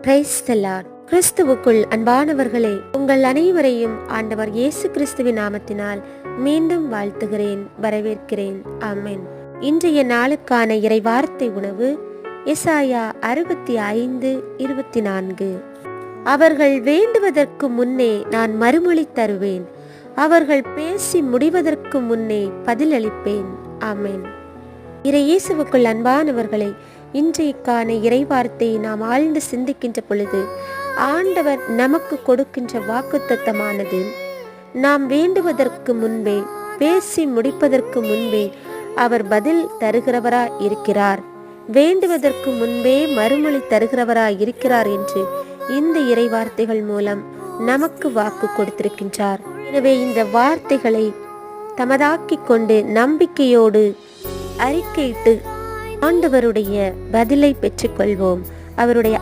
Praise the Lord. கிறிஸ்துவுக்குள் அன்பானவர்களே, உங்கள் அனைவரையும் ஆண்டவர் இயேசு கிறிஸ்துவின் நாமத்தினால் மீண்டும் வாழ்த்துகிறேன், வரவேற்கிறேன். ஆமென். இன்றைய நாளுக்கான இறைவார்த்தை உணவு எசாயா 65:24. அவர்கள் வேண்டுவதற்கு முன்னே நான் மறுமொழி தருவேன், அவர்கள் பேசி முடிவதற்கு முன்னே பதிலளிப்பேன். ஆமென். இறையேசுவுக்குள் அன்பானவர்களே, இன்றைக்கான இறைவார்த்தையை நாம் ஆழ்ந்து சிந்திக்கின்ற பொழுது ஆண்டவர் நமக்கு கொடுக்கின்ற வாக்குத்தத்தமானது, நாம் வேண்டுவதற்கு முன்பே, பேசி முடிப்பதற்கு முன்பே அவர் பதில் தருகிறவராய் இருக்கிறார், வேண்டுவதற்கு முன்பே மறுமொழி தருகிறவராய் இருக்கிறார் என்று இந்த இறைவார்த்தைகள் மூலம் நமக்கு வாக்கு கொடுத்திருக்கின்றார். எனவே இந்த வார்த்தைகளை தமதாக்கிக் கொண்டு நம்பிக்கையோடு அறிக்கையிட்டு ஆண்டவருடைய பதிலை பெற்றுக்கொள்வோம். அவருடைய